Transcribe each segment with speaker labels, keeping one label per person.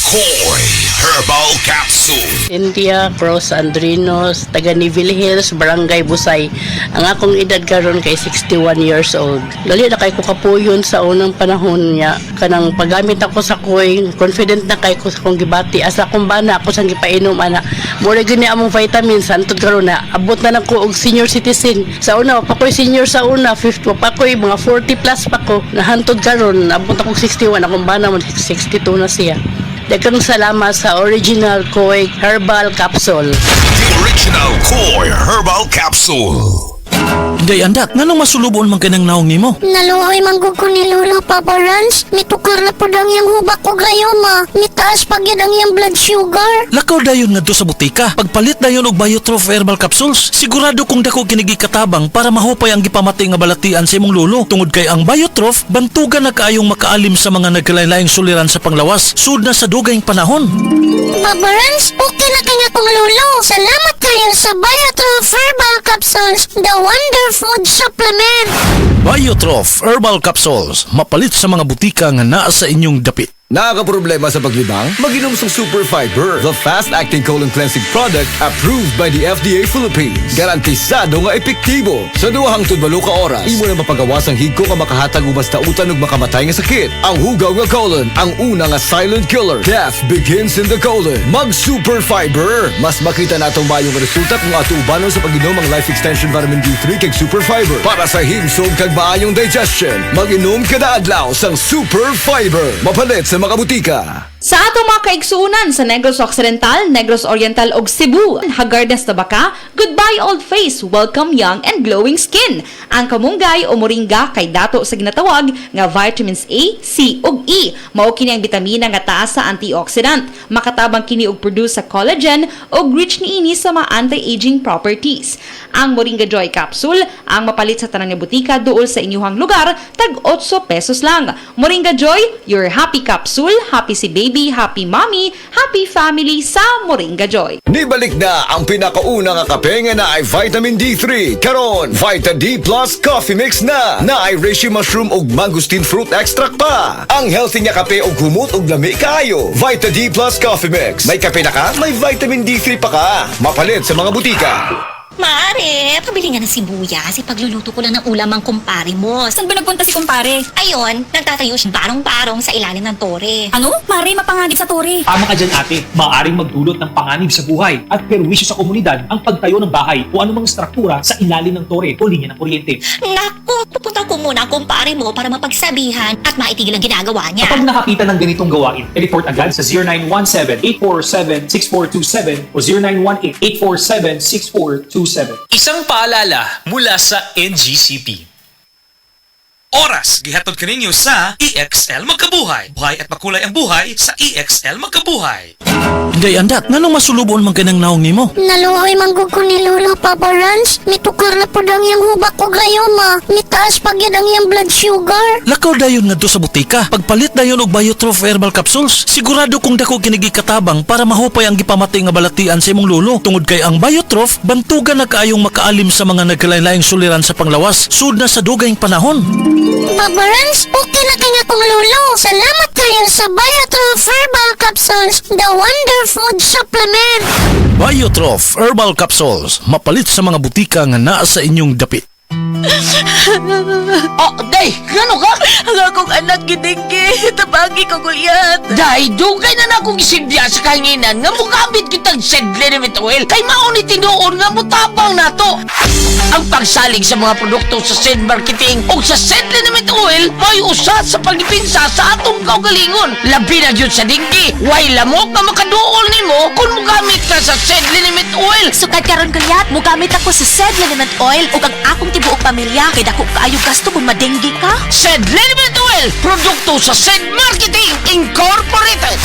Speaker 1: Koy Herbal Capsule.
Speaker 2: India Cross Andrinos, taga Nivil Hills, Barangay Busay. Ang akong edad karon kay 61 years old. Dali na kay ko kapuyon sa unang panahon niya. Kanang paggamit ako sa koy, confident na kay ko sa kong gibati. Asa akong bana ako sang gipainom ana. Mura gini among vitamins antod karon na abot na ko og senior citizen. Sa una pa koy senior sa una, 50 pa koy mga 40 plus pa ko. Nahantod karon abot ako 61 akong bana mo 62 na siya. Daghang salamat sa original Koy Herbal Capsule.
Speaker 1: The original Koy Herbal Capsule.
Speaker 3: Day andak, nganong masulubon man kanang naong nimo?
Speaker 4: Naluoy manggug ko ni Lolo Papa Rans. Mitukar na po dang yung hubak ko gayoma. Mitaas pag yan ang yung blood sugar.
Speaker 3: Lakaw dayon ngadto sa butika. Pagpalit dayon og Biotrof Herbal Capsules, sigurado kung dako kinigi katabang para mahupay ang gipamati nga balatian sa imong lulo. Tungod kay ang Biotrof bantugan na kaayong makaalim sa mga nagkalain-laing suliran sa panglawas sud na sa dugayng panahon.
Speaker 4: Papa Rans, okay na kanya kong Lolo. Salamat kayo sa Biotrof Herbal Capsules, the wonder food supplement.
Speaker 3: Biotrof Herbal Capsules, mapalit sa mga butika nga naa sa inyong dapit.
Speaker 5: Nakakaproblema sa paglibang? Mag-inom sa Super Fiber, the fast-acting colon cleansing product approved by the FDA Philippines. Garantisado nga epektibo. Sa duwahang tudbalo ka oras, imo na mapagawas ang higko nga makahatag ubas tautan ug makamatay nga sakit. Ang hugaw nga colon, ang una nga silent killer. Death begins in the colon. Mag-Super Fiber. Mas makita natong mayong resulta kung ato ubanon sa pag-inom ang Life Extension Vitamin D3 kag Super Fiber. Para sa himsog kag maayong digestion, mag-inom kada adlaw sang Super Fiber. Mapalit sa mga butika.
Speaker 6: Sa ato mga kaigsuunan sa Negros Occidental, Negros Oriental ug Cebu, Hagardas Tabaka, goodbye old face, welcome young and glowing skin. Ang kamunggay o moringa kay dato sa ginatawag nga vitamins A, C ug E. Mao kini ang bitamina nga taas sa antioxidant. Makatabang kini og produce sa collagen ug rich niini sa mga anti-aging properties. Ang Moringa Joy Capsule ang mapalit sa tanang nga butika duol sa inyuhang lugar, tag 8 pesos lang. Moringa Joy, your happy capsule, happy si baby, happy mommy, happy family sa Moringa Joy.
Speaker 5: Nibalik na ang pinakauna nga kape nga na ay vitamin D3. Karon, Vita D Plus Coffee Mix na ay reishi mushroom ug mangosteen fruit extract pa. Ang healthy nga kape ug humot ug lami kaayo. Vita D Plus Coffee Mix. May kape na ka, may vitamin D3 pa ka. Mapalit sa mga butika.
Speaker 7: Mare, pabili nga ng sibuyas. Ipagluluto ko lang ng ulam ang kumpare mo.
Speaker 8: Saan ba nagpunta si kumpare?
Speaker 7: Ayun, nagtatayo siya barong-barong sa ilalim ng tore.
Speaker 8: Ano? Mare, mapanganib sa tore.
Speaker 9: Tama ka dyan ate, maaaring magdulot ng panganib sa buhay at perwisyo sa komunidad ang pagtayo ng bahay o anumang struktura sa ilalim ng tore o linya ng kuryente.
Speaker 7: Naku, pupunta ko muna ang kumpare mo para mapagsabihan at maitigil ang ginagawa niya.
Speaker 9: Kapag nakakita ng ganitong gawain, report agad sa 0917-847-6427 o 0918-847-6427.
Speaker 10: Isang paalala mula sa NGCP. Oras, gihatod kaninyo sa EXL Magkabuhay. Buhay at makulay ang buhay sa EXL Magkabuhay.
Speaker 3: Day andak, nganong masulubon man kanang naong nimo?
Speaker 4: Naluoy manggug ko ni Lolo Papa Rans. Mitukar na po dang yung hubak ko gayoma. Mitaas pag yan ang yung blood sugar.
Speaker 3: Lakaw dayon ngadto sa butika. Pagpalit dayon og Biotrof Herbal Capsules, sigurado kung dako kinigi katabang para mahupay ang gipamati nga balatian sa imong lulo. Tungod kay ang Biotrof bantugan na kaayong makaalim sa mga nagkalain-laing suliran sa panglawas sud na sa dugayng panahon.
Speaker 4: Papa Rans, okay na kanya kong Lolo. Salamat kayo sa Biotrof Herbal Capsules, the wonder food supplement.
Speaker 3: Biotrof Herbal Capsules, mapalit sa mga butika nga naa sa inyong dapit.
Speaker 11: Oh, day, gano ka?
Speaker 2: Ang akong anak gidinggi, tabagi ko gulyat.
Speaker 11: Day, dugay na akong isilbiya sa kahinginan nga mugamit kitang Sedlenimit oil kay mauni tinuon nga mutabang nato. Ang pagsalig sa mga produkto sa Sed Marketing o sa Sedlenimit oil may usa sa pagdipinsa sa atong kaugalingon. Labi na yun sa dinggi, way lamok na makaduol nimo kung mugamit ka sa Sedlenimit oil.
Speaker 8: Sukad karon kulyat, mugamit ako sa Sedlenimit oil ug ang akong tibuok pamilya kay dako kaayo gasto kung madenggi ka.
Speaker 11: Sedlenimit oil, produkto sa Sed Marketing Incorporated.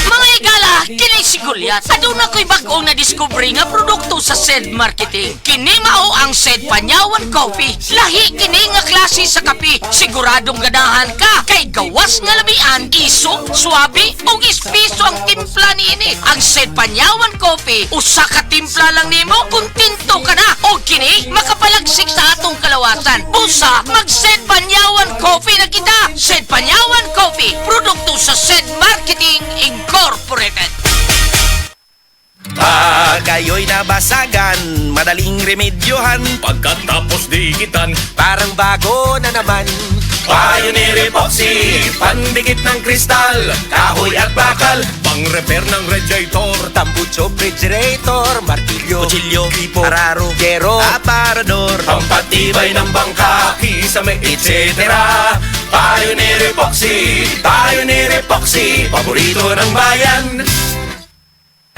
Speaker 11: Mga igala, kini si Gulyat. Aduna ko'y bagong na-discovery nga produkto sa Sed Marketing. Kini mao ang Sed Panyawan Coffee. Lahi kini nga klase sa kape. Siguradong ganahan ka kay gawas nga labian, iso, swabe ug espeso ang timpla niini. Ang Sed Panyawan Coffee, usa ka timpla lang nimo, kontento ka na. O kini makapalagsik sa atong kalawasan. Usa, mag Sed Panyawan Coffee na kita. Sed Panyawan
Speaker 12: Tayo'y nabasagan, madaling remedyohan.
Speaker 1: Pagkatapos diikitan,
Speaker 12: Parang bago na naman.
Speaker 1: Pioneer Epoxy, pandikit ng kristal, kahoy at bakal, pang-repair ng radiator,
Speaker 12: Tambucho, refrigerator, martilyo,
Speaker 1: kutsilyo,
Speaker 12: gripo,
Speaker 1: araro,
Speaker 12: gero, aparador,
Speaker 1: pampatibay ng bangka, kisame, etc. Pioneer Epoxy, paborito ng bayan.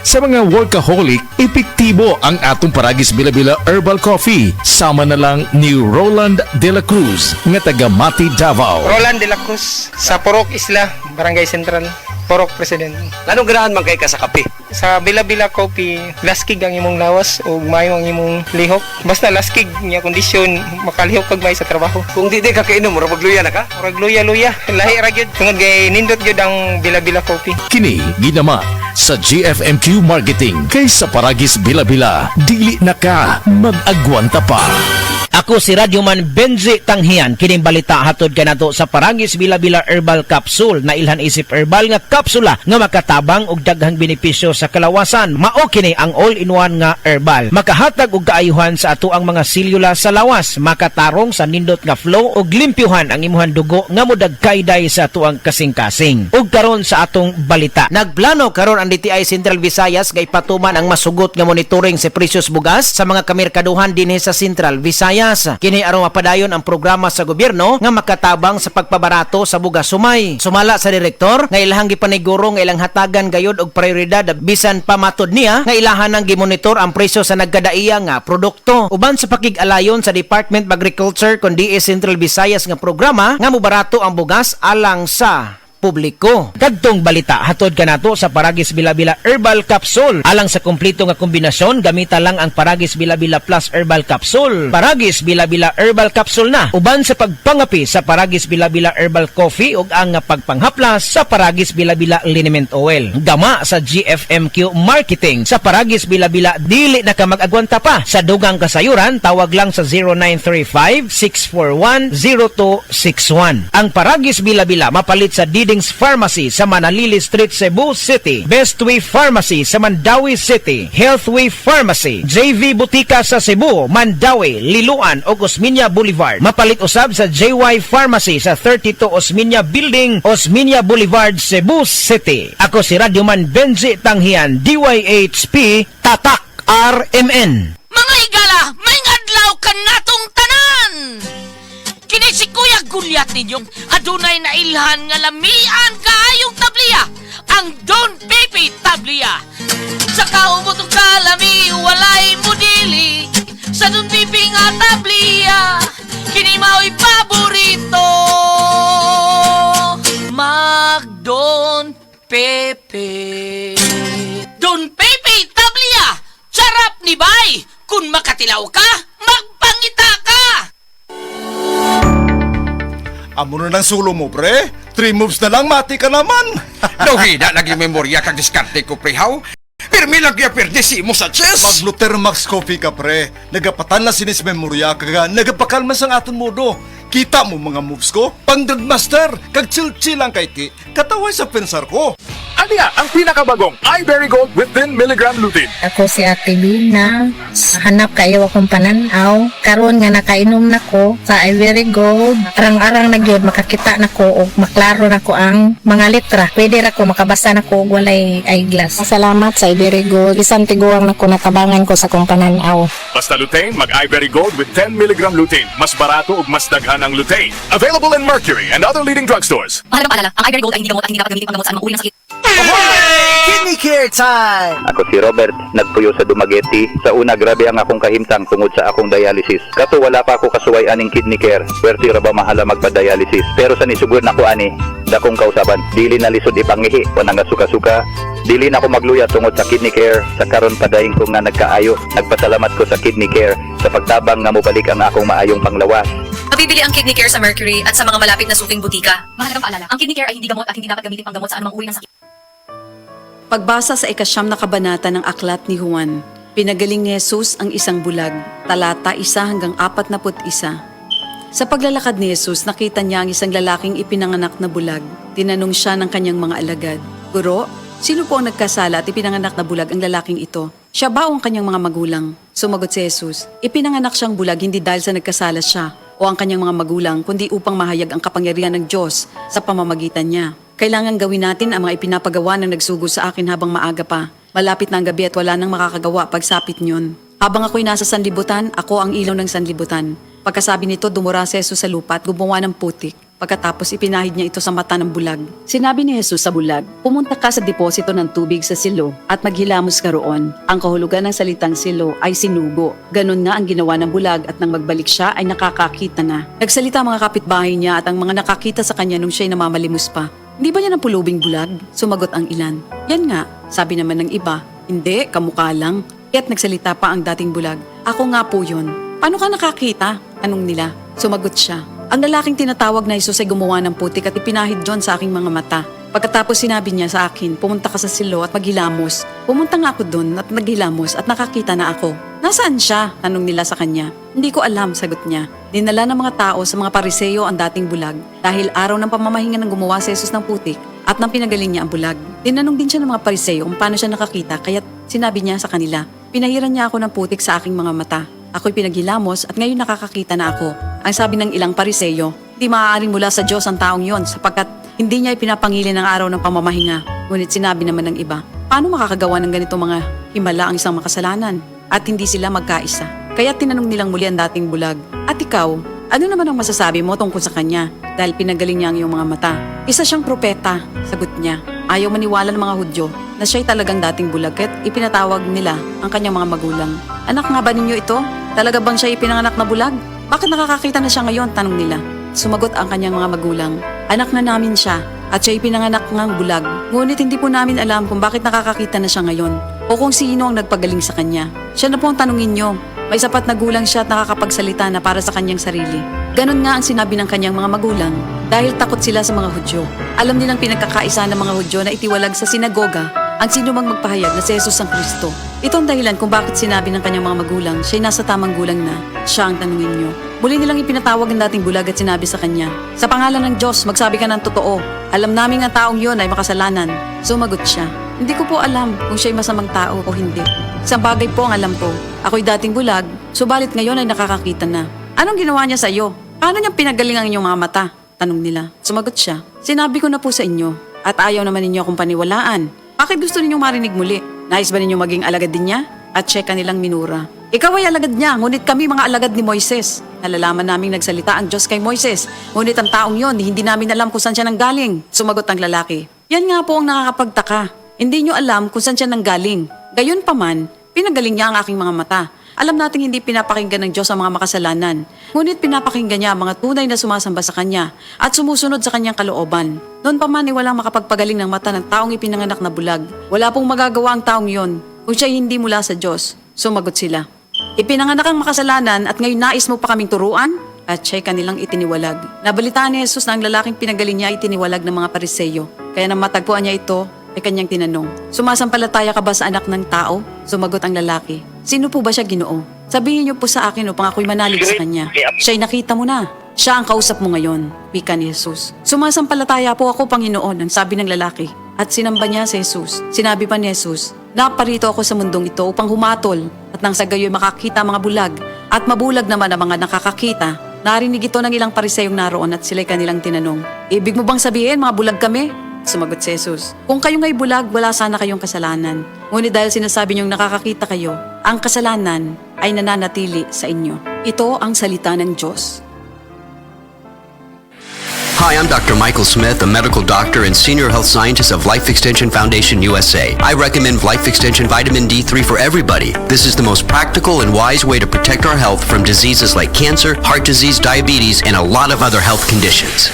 Speaker 13: Sa mga workaholic, epektibo ang atong Paragis Bila-Bila Herbal Coffee. Sama na lang ni Roland De La Cruz, nga taga Mati, Davao.
Speaker 14: Roland De La Cruz, sa Purok Isla, Barangay Central, Purok President.
Speaker 12: Anong ganahan man kay ka sa kape?
Speaker 14: Sa Bila-Bila Coffee, laskig ang imong lawas o mayo ang imong lihok. Basta laskig niya kondisyon, makalihok kag may sa trabaho.
Speaker 12: Kung di ka kainom, magluya na ka?
Speaker 14: Ragluya-luya, lahi ra gyud. Tungod kay nindot gyud ang Bila-Bila Coffee.
Speaker 13: Kini ginama sa GFMQ Marketing. Kay sa Paragis Bila-Bila, dili na ka mag-agwanta pa.
Speaker 15: Ako si Radyoman Benji Tanghian. Kining balita hatod kanato sa Paragis Bila-Bila Herbal Capsule na ilhan isip herbal nga kapsula nga makatabang og daghang benepisyo sa kalawasan. Mao kini ang all-in-one nga herbal. Makahatag og kaayuhan sa ato ang mga selula sa lawas, makatarong sa nindot nga flow og limpyuhan ang imuhang dugo nga modagkayday sa ato ang kasing-kasing. Ug karon sa atong balita, nagplano karon ang DTI Central Visayas nga ipatuman ang masugot nga monitoring sa presyos bugas sa mga kamerkaduhan dinhi sa Central Visayas. Kini aron mapadayon ang programa sa gobyerno nga makatabang sa pagpabarato sa bugas sumay. Sumala sa direktor nga ilahang gipaniguro nga ilang hatagan gayud og prioridad bisan pa matud niya nga ilahan nang gimonitor ang presyo sa nagkadaiya nga produkto. Uban sa pakig-alayon sa Department of Agriculture kon DTI Central Visayas nga programa nga mobarato ang bugas alang sa publiko. Kadtong balita hatod kanato sa Paragis Bila-Bila Herbal Capsule. Alang sa kumpleto nga kombinasyon, gamita lang ang Paragis Bila-Bila Plus Herbal Capsule. Paragis Bila-Bila Herbal Capsule na uban sa pagpangapi sa Paragis Bila-Bila Herbal Coffee ug ang pagpanghaplas sa Paragis Bila-Bila Liniment Oil. Gama sa GFMQ Marketing. Sa Paragis Bila-Bila dili na ka mag-agwanta pa. Sa dugang kasayuran, tawag lang sa 0935-641-0261. Ang Paragis Bila-Bila mapalit sa Diding's Pharmacy sa Manalili Street, Cebu City, Bestway Pharmacy sa Mandawi City, Healthway Pharmacy, JV Butika sa Cebu, Mandawi, Liloan ug Osmeña Boulevard. Mapalit usab sa JY Pharmacy sa 32 Osmeña Building, Osmeña Boulevard, Cebu City. Ako si Radyoman Benji Tanghian, DYHP Tatak RMN.
Speaker 11: Mga higala, may adlaw ka natong tanan! Kini si Kuya Gulyat ninyong adunay na ilhan nga lamian kaayong tabliya, ang Don Pepe Tabliya. Sa kaumutong kalami, walay modili, sa Don Pepe nga tabliya, kini mao'y paborito. Mag Don Pepe. Don Pepe Tabliya, sarap ni bay, kung makatilaw ka, magpangita ka.
Speaker 16: Amo na ng sulo mo, pre. 3 moves na lang, mati ka naman.
Speaker 17: Dohina lagi memorya kag diskarte ko, prehaw. Pirmi lang kaya perdesi mo sa chess.
Speaker 16: Mag-Luther Max Coffee ka, pre. Nagapatan na sinis memorya kaga nagapakalma sang aton modo. Kita mo mga moves ko? Pang-Master, kag chill-chill lang kay ti. Kataway sa pensar ko.
Speaker 18: Ania, ang pinakabagong iBerry Gold with 10 mg lutein.
Speaker 19: Ako si Ate Lina, hanap kayo akong pananaw. Karon nga nakainom na ko sa iBerry Gold. Arang-arang na gyud makakita na ko og maklaro na ko ang mga letra. Pwede ra ko makabasa na ko og walay eyeglass. Salamat sa iBerry Gold. Isang tiguang na ko natabangan ko sa kong pananaw.
Speaker 18: Basta lutein, mag iBerry Gold with 10 mg lutein. Mas barato ug mas daghan ang lutein. Available in Mercury and other leading drugstores.
Speaker 20: Mahalagang paalala, ang iBerry Gold ay hindi gamot at hindi dapat gamitin panggamot sa anumang uri ng sakit.
Speaker 12: Kidney Care Time!
Speaker 21: Ako si Robert, nagpuyo sa Dumaguete. Sa una, grabe ang akong kahimtang tungod sa akong dialysis. Kato wala pa ako kasuway aning kidney care. Pwerte ra ba mahala magpa-dialysis? Pero sa nisugur na ko ani, dakong kausaban. Dili na lisod ipangihi, wanang suka-suka. Dili na ako magluya tungod sa kidney care. Sa karon padayon ko nga nagkaayo. Nagpasalamat ko sa kidney care sa pagtabang nga mobalik ang akong maayong panglawas.
Speaker 20: Mabibili ang Kidney Care sa Mercury at sa mga malapit na suking butika. Mahalagang paalala, ang Kidney Care ay hindi gamot at hindi dapat gamitin panggamot sa anumang uri ng sakit.
Speaker 22: Pagbasa sa ikasyam na kabanata ng aklat ni Juan, pinagaling ni Jesus ang isang bulag, talata 1-41. Sa paglalakad ni Jesus, nakita niya ang isang lalaking ipinanganak na bulag. Tinanong siya ng kanyang mga alagad, "Guro, sino po ang nagkasala at ipinanganak na bulag ang lalaking ito?" Siya ba o ang kanyang mga magulang? Sumagot si Jesus, ipinanganak siyang bulag hindi dahil sa nagkasala siya o ang kanyang mga magulang, kundi upang mahayag ang kapangyarihan ng Diyos sa pamamagitan niya. Kailangan gawin natin ang mga ipinapagawa ng nagsugo sa akin habang maaga pa. Malapit na ang gabi at wala nang makakagawa pagsapit niyon. Habang ako'y nasa sanlibutan, ako ang ilaw ng sanlibutan. Pagkasabi nito, dumura si Jesus sa lupa at gumawa ng putik. Pagkatapos ipinahid niya ito sa mata ng bulag. Sinabi ni Jesus sa bulag, pumunta ka sa deposito ng tubig sa silo at maghilamos ka roon. Ang kahulugan ng salitang silo ay sinugo. Ganon nga ang ginawa ng bulag at nang magbalik siya ay nakakakita na. Nagsalita ang mga kapitbahay niya at ang mga nakakita sa kanya nung siya'y namamalimos pa. Hindi ba niya ng pulubing bulag? Sumagot ang ilan. Yan nga, sabi naman ng iba. Hindi, kamukha lang. Kaya't nagsalita pa ang dating bulag. Ako nga po yun. Paano ka nakakita? Anong nila? Sumagot siya. Ang lalaking tinatawag na Jesus ay gumawa ng putik at ipinahid John sa aking mga mata. Pagkatapos sinabi niya sa akin, pumunta ka sa silo at maghilamos. Pumunta nga ako doon at naghilamos at nakakita na ako. Nasaan siya? Tanong nila sa kanya. Hindi ko alam, sagot niya. Dinala ng mga tao sa mga pariseyo ang dating bulag dahil araw ng pamamahinga ng gumawa si Jesus ng putik at nang pinagaling niya ang bulag. Tinanong din siya ng mga pariseyo kung paano siya nakakita kaya't sinabi niya sa kanila, pinahiran niya ako ng putik sa aking mga mata. Ako'y pinaghilamos at ngayon nakakakita na ako. Ang sabi ng ilang pariseyo, di maaaring mula sa Diyos ang taong yon sapagkat hindi niya ipinapangili ng araw ng pamamahinga. Ngunit sinabi naman ng iba, paano makakagawa ng ganito mga himala ang isang makasalanan at hindi sila magkaisa? Kaya tinanong nilang muli ang dating bulag, at ikaw, ano naman ang masasabi mo tungkol sa kanya dahil pinagaling niya ang iyong mga mata? Isa siyang propeta, sagot niya. Ayaw maniwala ng mga Hudyo na siya'y talagang dating bulag at ipinatawag nila ang kanyang mga magulang. Anak nga ba ninyo ito? Talaga bang siya ipinanganak na bulag? Bakit nakakakita na siya ngayon? Tanong nila. Sumagot ang kanyang mga magulang. Anak na namin siya at siya ipinanganak ng bulag. Ngunit hindi po namin alam kung bakit nakakakita na siya ngayon o kung sino ang nagpagaling sa kanya. Siya na po ang tanungin nyo. May sapat na gulang siya at nakakapagsalita na para sa kanyang sarili. Ganon nga ang sinabi ng kanyang mga magulang dahil takot sila sa mga Hudyo. Alam nilang pinagkakaisa ng mga Hudyo na itiwalag sa sinagoga ang sino mang magpahayag na si Jesus ang Kristo. Ito ang dahilan kung bakit sinabi ng kanyang mga magulang siya'y nasa tamang gulang na siya ang tanungin nyo. Muli nilang ipinatawag ang dating bulag at sinabi sa kanya, sa pangalan ng Diyos, magsabi ka ng totoo. Alam namin ang taong yon ay makasalanan. Sumagot siya, hindi ko po alam kung siya'y masamang tao o hindi. Isang bagay po ang alam ko. Ako'y dating bulag, subalit ngayon ay nakakakita na. Anong ginawa niya sa iyo? Paano niya pinagaling ang inyong mga mata? Tanong nila. Sumagot siya, sinabi ko na po sa inyo at ayaw naman ninyo akong paniwalaan. Bakit gusto ninyong marinig muli? Nais ba ninyong maging alagad din niya? At siya kanilang minura. Ikaw ay alagad niya, ngunit kami mga alagad ni Moises. Nalalaman naming nagsalita ang Diyos kay Moises. Ngunit ang taong yon, hindi namin alam kung saan siya nanggaling. Sumagot ang lalaki. Yan nga po ang nakakapagtaka. Hindi nyo alam kung saan siya nanggaling. Gayon pa man, pinagaling niya ang aking mga mata. Alam nating hindi pinapakinggan ng Diyos ang mga makasalanan. Ngunit pinapakinggan niya ang mga tunay na sumasamba sa Kanya at sumusunod sa Kanyang kalooban. Noon pa man ay walang makapagpagaling ng mata ng taong ipinanganak na bulag. Wala pong magagawa ang taong yon kung siya hindi mula sa Diyos. Sumagot sila. Ipinanganak ang makasalanan at ngayon nais mo pa kaming turuan? At siya'y kanilang itiniwalag. Nabalitaan ni Jesus na ang lalaking pinagaling niya itiniwalag ng mga pariseyo. Kaya nang matagpuan niya ito, ay kanyang tinanong, sumasampalataya ka ba sa anak ng tao? Sumagot ang lalaki, sino po ba siya, Ginoo? Sabihin niyo po sa akin upang ako'y manalig sa kanya. Siya'y nakita mo na. Siya ang kausap mo ngayon, wika ni Jesus. Sumasampalataya po ako, Panginoon, ang sabi ng lalaki. At sinamba niya si Jesus. Sinabi pa ni Jesus, naparito ako sa mundong ito upang humatol at nang sa gayo'y makakita mga bulag at mabulag naman ang mga nakakakita. Narinig ito ng ilang pariseyong naroon at sila'y kanilang tinanong, ibig mo bang sabihin mga bulag kami? Sumagot si Jesus, kung kayo nga'y bulag, wala sana kayong kasalanan. Ngunit dahil sinasabi niyong nakakakita kayo, ang kasalanan ay nananatili sa inyo. Ito ang salita ng Diyos.
Speaker 5: Hi, I'm Dr. Michael Smith, a medical doctor and senior health scientist of Life Extension Foundation USA. I recommend Life Extension Vitamin D3 for everybody. This is the most practical and wise way to protect our health from diseases like cancer, heart disease, diabetes, and a lot of other health conditions.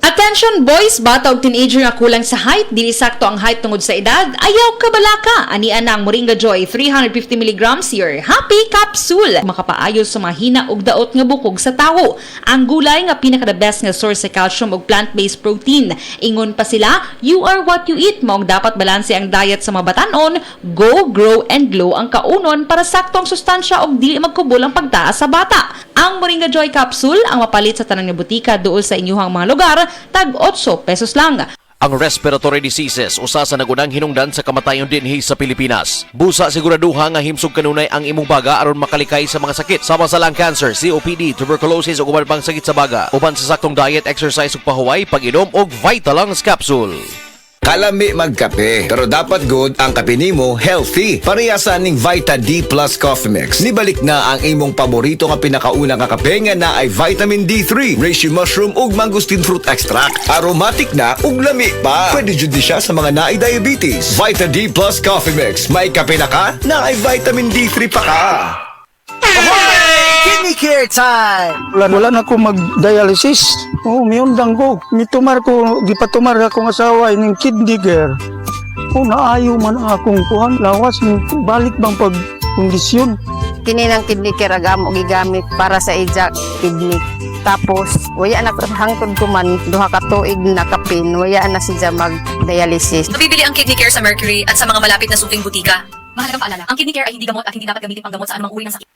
Speaker 6: Attention boys, bata o teenager nga kulang sa height, dili sakto ang height tungod sa edad, ayaw kabalaka. Anian ang Moringa Joy 350 mg your happy capsule. Makapaayo sa mahina og daot nga bukog sa tawo. Ang gulay nga pinaka the best nga source sa calcium ug plant-based protein. Ingon pa sila, you are what you eat. Maong dapat balanse ang diet sa mga batanon, go, grow, and glow ang kaunon para sakto ang sustansya og dili magkubol ang pagtaas sa bata. Ang Moringa Joy capsule ang mapalit sa tanang nga butika duol sa inyuhang mga lugar, tag 8 pesos lang.
Speaker 7: Ang respiratory diseases usa sa nagunang hinungdan sa kamatayon dinhi sa Pilipinas. Busa siguraduha nga himsog kanunay ang imong baga aron makalikay sa mga sakit sama sa lung cancer, COPD, tuberculosis ug uban pang sakit sa baga. Uban sa saktong diet, exercise ug pahuway, pag-inom og Vitalungs capsule.
Speaker 9: Kalami magkape, pero dapat good ang kape nimo healthy. Parehasan ning Vita D Plus Coffee Mix. Nibalik na ang imong paborito nga pinakauna nga kape nga na ay vitamin D3, reishi mushroom ug mangosteen fruit extract. Aromatic na ug lami pa. Pwede jud ni siya sa mga naay diabetes. Vita D Plus Coffee Mix. May kape na ka, na ay vitamin D3 pa ka.
Speaker 12: Kidney care time!
Speaker 23: Wala na ako mag-dialysis. Miundang ko. Gipatumar akong asawa ng kidney care. Naayo man ang akong kuhan. Lawas, balik bang pagkondisyon.
Speaker 24: Kini ng kidney care agam o gigamit para sa ija kidney. Tapos, waya na hangtod ko man, duha ka tuig na kapin, waya na siya mag-dialysis.
Speaker 20: Mabibili ang Kidney Care sa Mercury at sa mga malapit na suking butika. Mahalagang paalala, ang Kidney Care ay hindi gamot at hindi dapat gamitin panggamot sa anumang uri ng sakit.